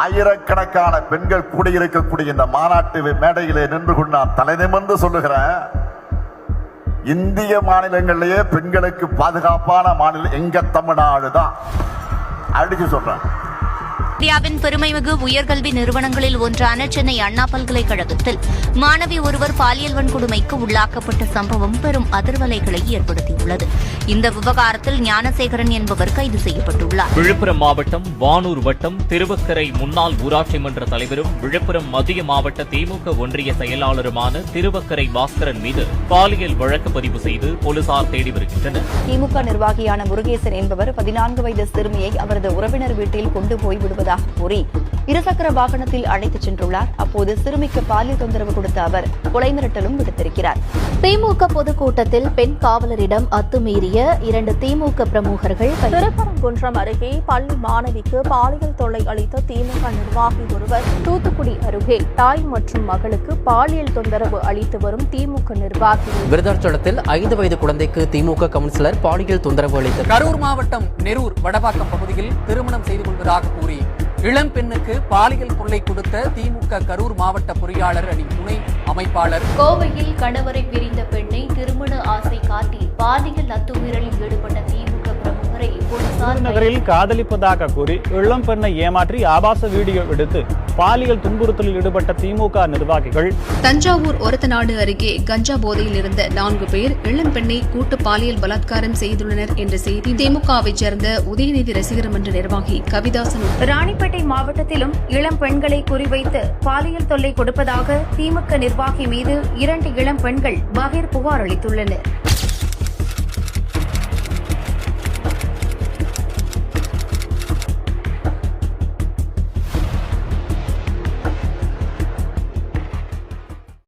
ஆயிரக்கணக்கான பெண்கள் கூடியிருக்கக்கூடிய இந்த மாநாட்டு மேடையிலே நின்று கொண்டு நான் தலை நிமிர்ந்து சொல்லுகிறேன், இந்திய மாநிலங்களிலேயே பெண்களுக்கு பாதுகாப்பான மாநிலம் எங்க தமிழ்நாடு தான். அடிச்சு சொல்றேன். இந்தியாவின் பெருமைமிகு உயர்கல்வி நிறுவனங்களில் ஒன்றான சென்னை அண்ணா பல்கலைக்கழகத்தில் மாணவி ஒருவர் பாலியல் வன்கொடுமைக்கு உள்ளாக்கப்பட்ட சம்பவம் பெரும் அதிர்வலைகளை ஏற்படுத்தியுள்ளது. இந்த விவகாரத்தில் ஞானசேகரன் என்பவர் கைது செய்யப்பட்டுள்ளார். விழுப்புரம் மாவட்டம் வானூர் வட்டம் திருவக்கரை முன்னாள் ஊராட்சி மன்ற தலைவரும் விழுப்புரம் மத்திய மாவட்ட திமுக ஒன்றிய செயலாளருமான திருவக்கரை பாஸ்கரன் மீது பாலியல் வழக்கு பதிவு செய்து போலீசார் தேடி வருகின்றனர். திமுக நிர்வாகியான முருகேசன் என்பவர் 14 வயது சிறுமியை அவரது உறவினர் வீட்டில் கொண்டு போய் விடுவதாக கூறி இருசக்கர வாகனத்தில் அழைத்துச் சென்றுள்ளார். அப்போது சிறுமிக்கு பாலியல் தொந்தரவு கொடுத்த அவர் கொலை மிரட்டலும் விடுத்திருக்கிறார். திமுக பொதுக்கூட்டத்தில் பெண் காவலரிடம் அத்துமீறிய 2 திமுக பிரமுகர்கள். திருப்பரங்குன்றம் அருகே பள்ளி மாணவிக்கு பாலியல் தொல்லை அளித்த திமுக நிர்வாகி ஒருவர். தூத்துக்குடி அருகே தாய் மற்றும் மகளுக்கு பாலியல் தொந்தரவு அளித்து வரும் திமுக நிர்வாகி. விருதாச்சலத்தில் 5 வயது குழந்தைக்கு திமுக கவுன்சிலர் பாலியல் தொந்தரவு அளித்தார். கரூர் மாவட்டம் நெரூர் வடபாக்கம் பகுதியில் திருமணம் செய்து கொள்வதாக கூறி இளம் பெண்ணுக்கு பாலியல் தொல்லை கொடுத்த திமுக கரூர் மாவட்ட பொறியாளர் அணி துணை அமைப்பாளர். கோவையில் கணவரை பிரிந்த பெண்ணை திருமண ஆசை காட்டி பாலியல் அத்துமீறலில் ஈடுபட்ட திமுக பிரமுகரை போலீசார் நகரில் காதலிப்பதாக கூறி இளம் பெண்ணை ஏமாற்றி ஆபாச வீடியோ எடுத்து பாலியல் துன்புறுத்தலில் ஈடுபட்ட திமுக நிர்வாகிகள். தஞ்சாவூர் ஒரத்தநாடு அருகே கஞ்சா போதையில் இருந்த 4 பேர் இளம் பெண்ணை கூட்டு பாலியல் பலாத்காரம் செய்துள்ளனர் என்ற செய்தி திமுகவைச் சேர்ந்த உதயநிதி ரசிகர் மன்ற நிர்வாகி கவிதாசன். ராணிப்பேட்டை மாவட்டத்திலும் இளம் பெண்களை குறிவைத்து பாலியல் தொல்லை கொடுப்பதாக திமுக நிர்வாகி மீது 2 இளம் பெண்கள் பகீர் புகார் அளித்துள்ளனர்.